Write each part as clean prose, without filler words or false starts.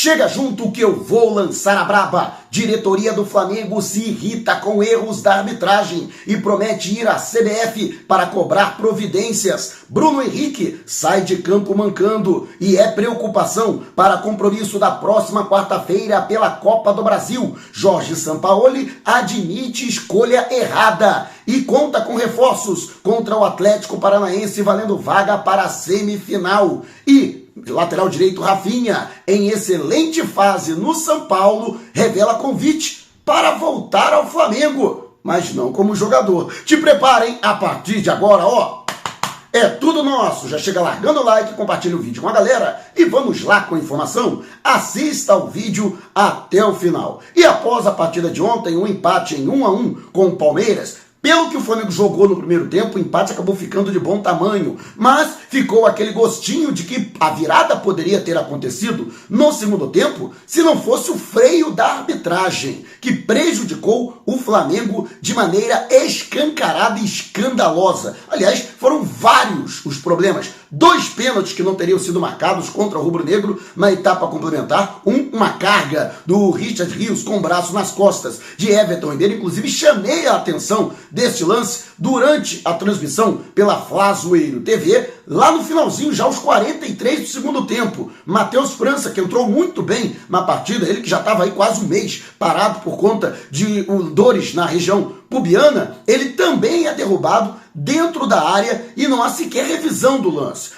Chega junto que eu vou lançar a braba. Diretoria do Flamengo se irrita com erros da arbitragem e promete ir à CBF para cobrar providências. Bruno Henrique sai de campo mancando e é preocupação para compromisso da próxima quarta-feira pela Copa do Brasil. Jorge Sampaoli admite escolha errada e conta com reforços contra o Atlético Paranaense valendo vaga para a semifinal. E lateral direito Rafinha, em excelente fase no São Paulo, revela convite para voltar ao Flamengo, mas não como jogador. Te preparem, a partir de agora, ó, é tudo nosso. Já chega largando o like, compartilha o vídeo com a galera e vamos lá com a informação. Assista ao vídeo até o final. E após a partida de ontem, um empate em 1-1 com o Palmeiras, pelo que o Flamengo jogou no primeiro tempo, o empate acabou ficando de bom tamanho, mas ficou aquele gostinho de que a virada poderia ter acontecido no segundo tempo se não fosse o freio da arbitragem, que prejudicou o Flamengo de maneira escancarada e escandalosa. Aliás, foram vários os problemas. 2 pênaltis que não teriam sido marcados contra o rubro-negro na etapa complementar. Uma carga do Richard Rios com o braço nas costas de Everton Ribeiro. Inclusive, chamei a atenção deste lance durante a transmissão pela Flazoeiro TV, lá no finalzinho, já aos 43 do segundo tempo. Matheus França, que entrou muito bem na partida, ele que já estava aí quase um mês parado por conta de dores na região pubiana, ele também é derrubado dentro da área e não há sequer revisão do lance.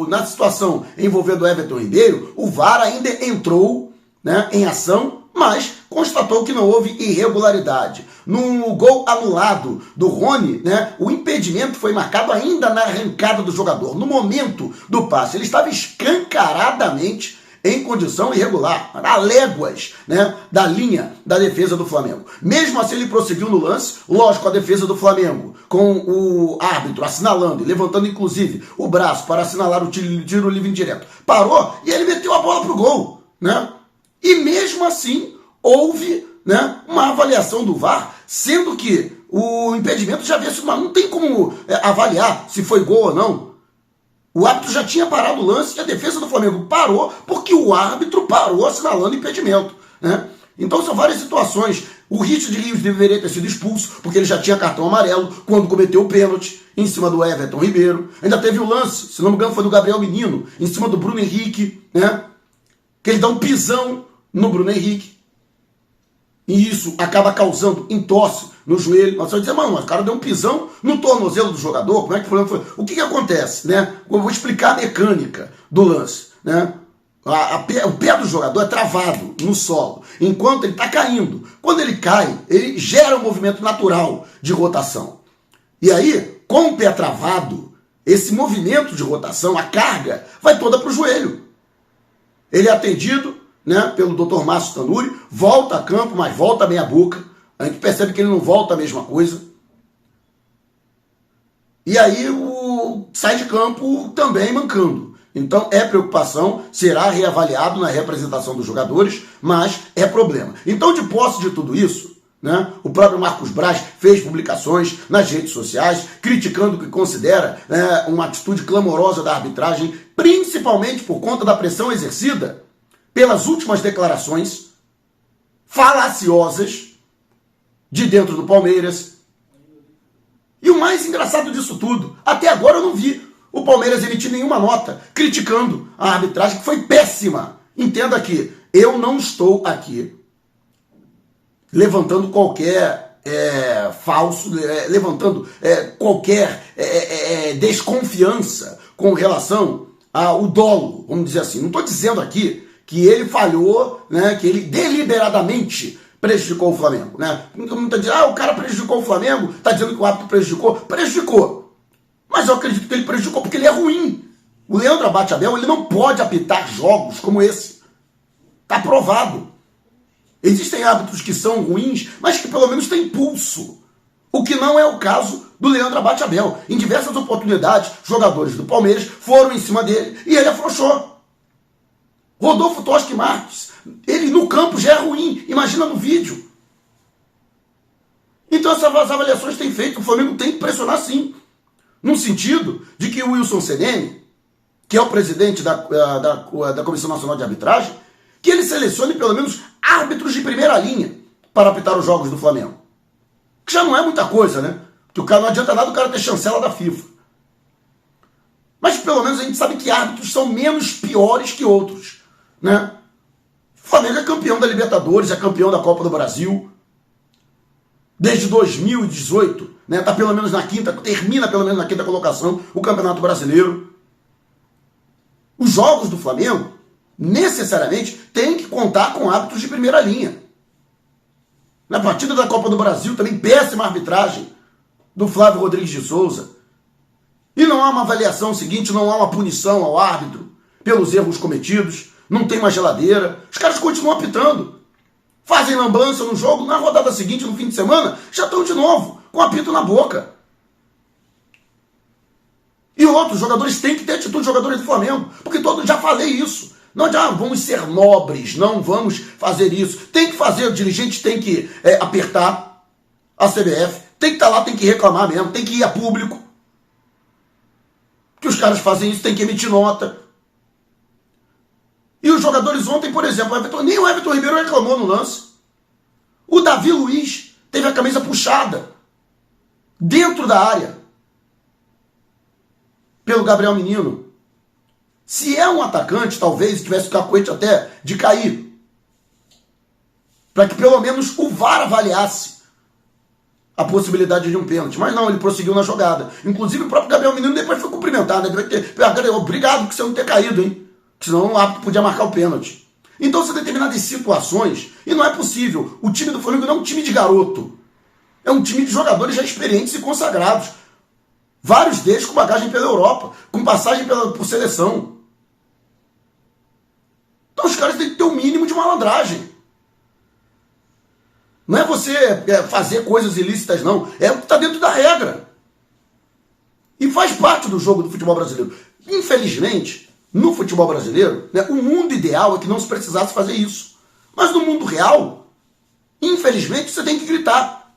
Na situação envolvendo Everton Ribeiro, o VAR ainda entrou, né, em ação, mas constatou que não houve irregularidade. No gol anulado do Rony, né, o impedimento foi marcado ainda na arrancada do jogador. No momento do passe, ele estava escancaradamente em condição irregular, a léguas, né, da linha da defesa do Flamengo. Mesmo assim, ele prosseguiu no lance, lógico, a defesa do Flamengo, com o árbitro assinalando e levantando, inclusive, o braço para assinalar o tiro livre indireto. Parou e ele meteu a bola pro gol, né? E mesmo assim, houve, né, uma avaliação do VAR, sendo que o impedimento já havia sido, mas não tem como avaliar se foi gol ou não. O árbitro já tinha parado o lance e a defesa do Flamengo parou porque o árbitro parou assinalando impedimento, né? Então são várias situações. O Richard Rios deveria ter sido expulso porque ele já tinha cartão amarelo quando cometeu o pênalti em cima do Everton Ribeiro. Ainda teve o lance, se não me engano foi do Gabriel Menino, em cima do Bruno Henrique, né? Que ele dá um pisão no Bruno Henrique. E isso acaba causando entorse no joelho. Nós vamos dizer, mano, o cara deu um pisão no tornozelo do jogador. Como é que o problema foi? O que acontece, né? Eu vou explicar a mecânica do lance, né? O pé do jogador é travado no solo, enquanto ele está caindo. Quando ele cai, ele gera um movimento natural de rotação. E aí, com o pé travado, esse movimento de rotação, a carga, vai toda para o joelho. Ele é atendido, né, pelo Dr. Márcio Tanuri, volta a campo, mas volta meia boca. A gente percebe que ele não volta a mesma coisa. E aí sai de campo também mancando. Então é preocupação, será reavaliado na reapresentação dos jogadores, mas é problema. Então, de posse de tudo isso, né, o próprio Marcos Braz fez publicações nas redes sociais, criticando o que considera, né, uma atitude clamorosa da arbitragem, principalmente por conta da pressão exercida pelas últimas declarações falaciosas de dentro do Palmeiras. E o mais engraçado disso tudo, até agora eu não vi o Palmeiras emitir nenhuma nota criticando a arbitragem, que foi péssima. Entenda que eu não estou aqui levantando qualquer qualquer desconfiança com relação ao dolo, vamos dizer assim. Não estou dizendo aqui que ele falhou, né, que ele deliberadamente prejudicou o Flamengo, né? Muita gente diz, o cara prejudicou o Flamengo, tá dizendo que o árbitro prejudicou. Prejudicou. Mas eu acredito que ele prejudicou porque ele é ruim. O Leandro Abate Abel, ele não pode apitar jogos como esse. Tá provado. Existem árbitros que são ruins, mas que pelo menos têm pulso. O que não é o caso do Leandro Abate Abel. Em diversas oportunidades, jogadores do Palmeiras foram em cima dele e ele afrouxou. Rodolfo Toschi Marques, ele no campo já é ruim, imagina no vídeo. Então essas avaliações têm feito, o Flamengo tem que pressionar sim, no sentido de que o Wilson Cedeni que é o presidente da Comissão Nacional de Arbitragem, que ele selecione pelo menos árbitros de primeira linha para apitar os jogos do Flamengo. Que já não é muita coisa, né? Que o cara não adianta nada o cara ter chancela da FIFA. Mas pelo menos a gente sabe que árbitros são menos piores que outros, né? O Flamengo é campeão da Libertadores, é campeão da Copa do Brasil. Desde 2018, né? Tá pelo menos termina pelo menos na quinta colocação o Campeonato Brasileiro. Os jogos do Flamengo necessariamente têm que contar com árbitros de primeira linha. Na partida da Copa do Brasil também péssima arbitragem do Flávio Rodrigues de Souza. E não há uma avaliação seguinte, não há uma punição ao árbitro pelos erros cometidos, não tem uma geladeira, os caras continuam apitando. Fazem lambança no jogo, na rodada seguinte, no fim de semana, já estão de novo, com apito na boca. E outros jogadores têm que ter atitude de jogadores do Flamengo, porque já falei isso. Não adianta, vamos ser nobres, não vamos fazer isso. Tem que fazer, o dirigente tem que apertar a CBF, tem que estar lá, tem que reclamar mesmo, tem que ir a público. Que os caras fazem isso, tem que emitir nota. E os jogadores ontem, por exemplo, nem o Everton Ribeiro reclamou no lance. O Davi Luiz teve a camisa puxada dentro da área pelo Gabriel Menino. Se é um atacante, talvez tivesse o cacuete até de cair. Para que pelo menos o VAR avaliasse a possibilidade de um pênalti. Mas não, ele prosseguiu na jogada. Inclusive o próprio Gabriel Menino depois foi cumprimentar, né? Obrigado por você não ter caído, hein? Senão o árbitro podia marcar o pênalti. Então, são determinadas situações, e não é possível. O time do Flamengo não é um time de garoto. É um time de jogadores já experientes e consagrados. Vários deles com bagagem pela Europa, com passagem por seleção. Então os caras têm que ter um mínimo de malandragem. Não é você fazer coisas ilícitas, não. É o que está dentro da regra. E faz parte do jogo do futebol brasileiro. Infelizmente, no futebol brasileiro, né, o mundo ideal é que não se precisasse fazer isso. Mas no mundo real, infelizmente, você tem que gritar.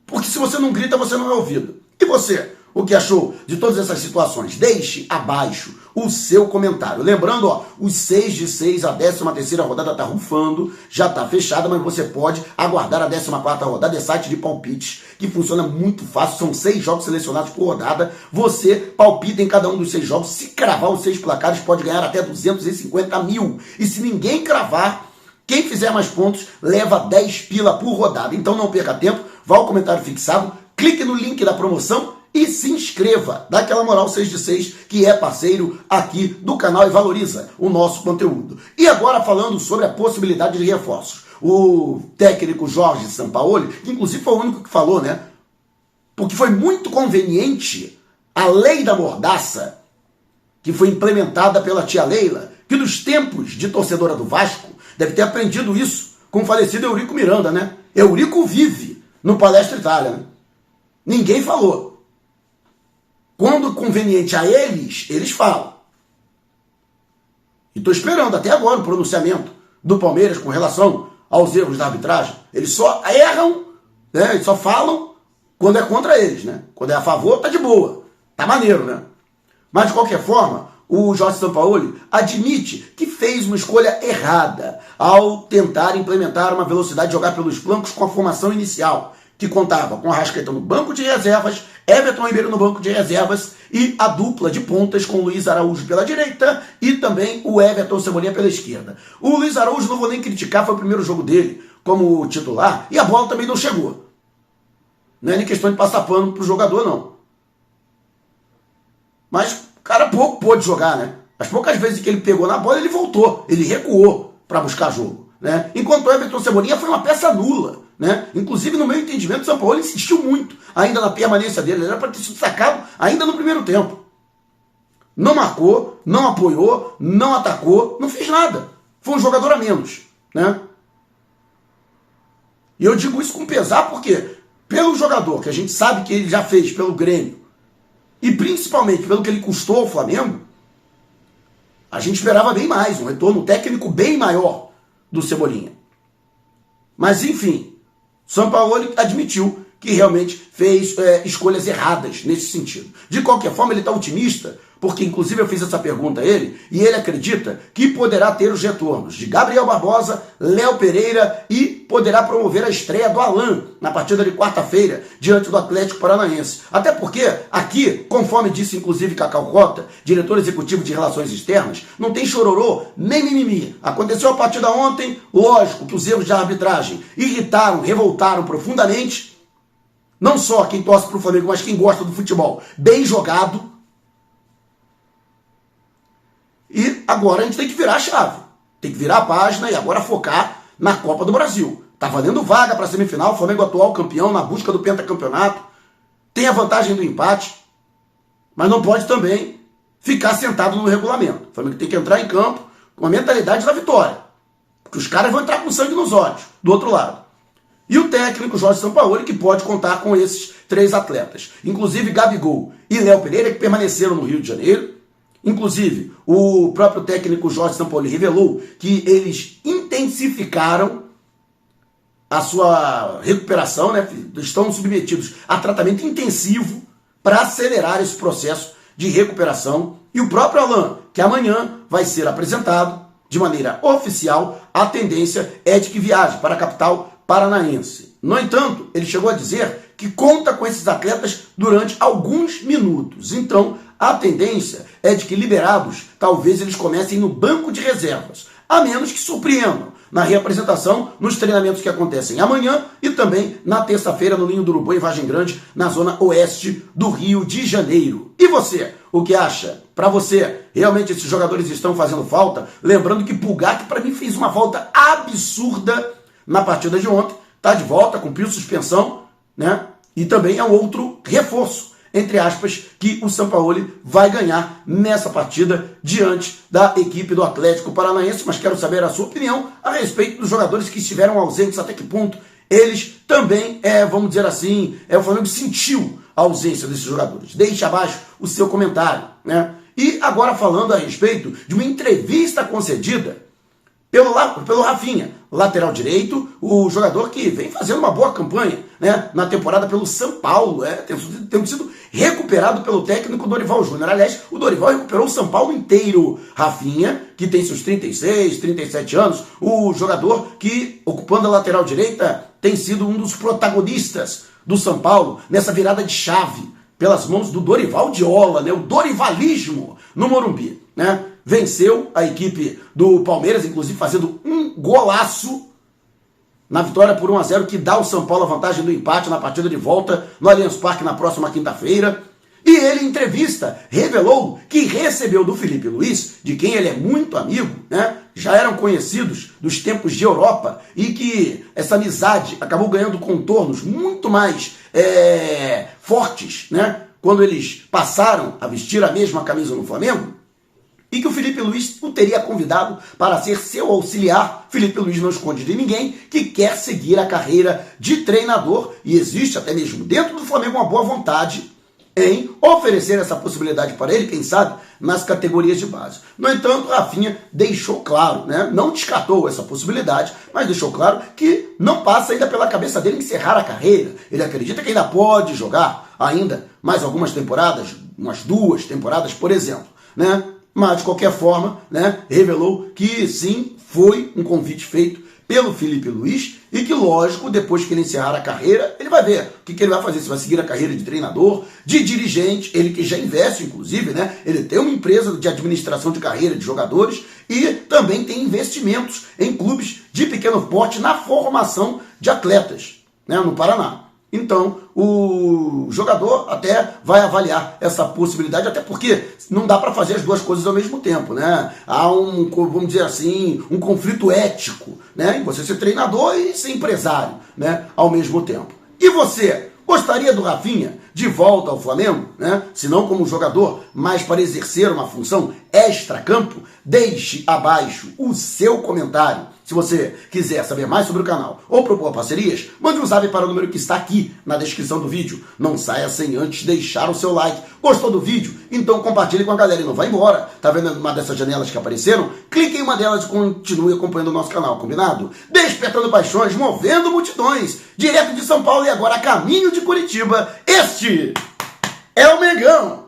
Porque se você não grita, você não é ouvido. E você? O que achou de todas essas situações? Deixe abaixo o seu comentário. Lembrando, ó, os 6 de 6, a 13ª rodada está rufando, já está fechada, mas você pode aguardar a 14ª rodada, é site de palpites, que funciona muito fácil, são 6 jogos selecionados por rodada, você palpita em cada um dos 6 jogos, se cravar os 6 placares pode ganhar até 250 mil, e se ninguém cravar, quem fizer mais pontos leva 10 pila por rodada. Então não perca tempo, vá ao comentário fixado, clique no link da promoção e se inscreva, dá aquela moral 6 de 6, que é parceiro aqui do canal e valoriza o nosso conteúdo. E agora falando sobre a possibilidade de reforços. O técnico Jorge Sampaoli, que inclusive foi o único que falou, né? Porque foi muito conveniente a lei da mordaça, que foi implementada pela tia Leila, que nos tempos de torcedora do Vasco, deve ter aprendido isso com o falecido Eurico Miranda, né? Eurico vive no Palestra Itália, né? Ninguém falou. Quando conveniente a eles, eles falam. E estou esperando até agora o pronunciamento do Palmeiras com relação aos erros da arbitragem. Eles só erram, né? Eles só falam quando é contra eles, né? Quando é a favor, tá de boa. Tá maneiro, né? Mas, de qualquer forma, o Jorge Sampaoli admite que fez uma escolha errada ao tentar implementar uma velocidade de jogar pelos flancos com a formação inicial, que contava com a Arrascaeta no banco de reservas, Everton Ribeiro no banco de reservas e a dupla de pontas com o Luiz Araújo pela direita e também o Everton Cebolinha pela esquerda. O Luiz Araújo, não vou nem criticar, foi o primeiro jogo dele como titular e a bola também não chegou. Não é nem questão de passar pano pro jogador, não. Mas o cara pouco pôde jogar, né? As poucas vezes que ele pegou na bola, ele voltou, ele recuou para buscar jogo, né? Enquanto o Everton Cebolinha foi uma peça nula. Né? Inclusive, no meu entendimento, o São Paulo insistiu muito ainda na permanência dele. Ele era para ter sido sacado ainda no primeiro tempo. Não marcou, não apoiou, não atacou, não fez nada. Foi um jogador a menos. Né? E eu digo isso com pesar porque, pelo jogador que a gente sabe que ele já fez pelo Grêmio e principalmente pelo que ele custou ao Flamengo, a gente esperava bem mais, um retorno técnico bem maior do Cebolinha. Mas, enfim, Sampaoli admitiu que realmente fez escolhas erradas nesse sentido. De qualquer forma, ele está otimista, porque inclusive eu fiz essa pergunta a ele, e ele acredita que poderá ter os retornos de Gabriel Barbosa, Léo Pereira e poderá promover a estreia do Alan na partida de quarta-feira, diante do Atlético Paranaense. Até porque aqui, conforme disse inclusive Cacau Cota, diretor executivo de Relações Externas, não tem chororô nem mimimi. Aconteceu a partida ontem, lógico que os erros de arbitragem irritaram, revoltaram profundamente, não só quem torce para o Flamengo, mas quem gosta do futebol bem jogado. E agora a gente tem que virar a chave, tem que virar a página e agora focar na Copa do Brasil. Tá valendo vaga para a semifinal, o Flamengo atual campeão na busca do pentacampeonato, tem a vantagem do empate, mas não pode também ficar sentado no regulamento. O Flamengo tem que entrar em campo com a mentalidade da vitória, porque os caras vão entrar com sangue nos olhos, do outro lado. E o técnico Jorge Sampaoli, que pode contar com esses 3 atletas, inclusive Gabigol e Léo Pereira, que permaneceram no Rio de Janeiro. Inclusive, o próprio técnico Jorge Sampaoli revelou que eles intensificaram a sua recuperação, né? Estão submetidos a tratamento intensivo para acelerar esse processo de recuperação. E o próprio Alan, que amanhã vai ser apresentado de maneira oficial, a tendência é de que viaje para a capital paranaense. No entanto, ele chegou a dizer que conta com esses atletas durante alguns minutos. Então, a tendência é de que liberados, talvez eles comecem no banco de reservas, a menos que surpreendam na reapresentação, nos treinamentos que acontecem amanhã e também na terça-feira no Ninho do Urubu, em Vargem Grande, na zona oeste do Rio de Janeiro. E você, o que acha? Para você, realmente esses jogadores estão fazendo falta? Lembrando que Pulgar, para mim, fez uma falta absurda na partida de ontem, está de volta, cumpriu suspensão, né? E também é um outro reforço, entre aspas, que o Sampaoli vai ganhar nessa partida diante da equipe do Atlético Paranaense. Mas quero saber a sua opinião a respeito dos jogadores que estiveram ausentes, até que ponto eles também, vamos dizer assim, o Flamengo sentiu a ausência desses jogadores. Deixe abaixo o seu comentário, né? E agora falando a respeito de uma entrevista concedida pelo Rafinha, lateral direito, o jogador que vem fazendo uma boa campanha, né, na temporada pelo São Paulo, tendo sido recuperado pelo técnico Dorival Júnior. Aliás, o Dorival recuperou o São Paulo inteiro. Rafinha, que tem seus 36, 37 anos, o jogador que, ocupando a lateral direita, tem sido um dos protagonistas do São Paulo nessa virada de chave pelas mãos do Dorival Diola, né, o Dorivalismo no Morumbi, né? Venceu a equipe do Palmeiras, inclusive fazendo um golaço na vitória por 1-0, que dá ao São Paulo a vantagem do empate na partida de volta no Allianz Parque na próxima quinta-feira. E ele, em entrevista, revelou que recebeu do Felipe Luiz, de quem ele é muito amigo, né? Já eram conhecidos dos tempos de Europa, e que essa amizade acabou ganhando contornos muito mais fortes, né? Quando eles passaram a vestir a mesma camisa no Flamengo. E que o Felipe Luiz o teria convidado para ser seu auxiliar. Felipe Luiz não esconde de ninguém que quer seguir a carreira de treinador, e existe até mesmo dentro do Flamengo uma boa vontade em oferecer essa possibilidade para ele, quem sabe, nas categorias de base. No entanto, Rafinha deixou claro, né? Não descartou essa possibilidade, mas deixou claro que não passa ainda pela cabeça dele encerrar a carreira. Ele acredita que ainda pode jogar ainda mais algumas temporadas, umas 2 temporadas, por exemplo, né? Mas, de qualquer forma, né, revelou que sim, foi um convite feito pelo Felipe Luiz e que, lógico, depois que ele encerrar a carreira, ele vai ver o que ele vai fazer, se vai seguir a carreira de treinador, de dirigente, ele que já investe, inclusive, né, ele tem uma empresa de administração de carreira de jogadores e também tem investimentos em clubes de pequeno porte na formação de atletas, né, no Paraná. Então, o jogador até vai avaliar essa possibilidade, até porque não dá para fazer as duas coisas ao mesmo tempo, né? Há vamos dizer assim, um conflito ético, né? Em você ser treinador e ser empresário, né? Ao mesmo tempo. E você, gostaria do Rafinha de volta ao Flamengo, né? Se não como jogador, mas para exercer uma função extra-campo, deixe abaixo o seu comentário. Se você quiser saber mais sobre o canal ou propor parcerias, mande um zap para o número que está aqui na descrição do vídeo. Não saia sem antes deixar o seu like. Gostou do vídeo? Então compartilhe com a galera e não vai embora. Tá vendo uma dessas janelas que apareceram? Clique em uma delas e continue acompanhando o nosso canal, combinado? Despertando paixões, movendo multidões. Direto de São Paulo e agora a caminho de Curitiba, este é o Mengão.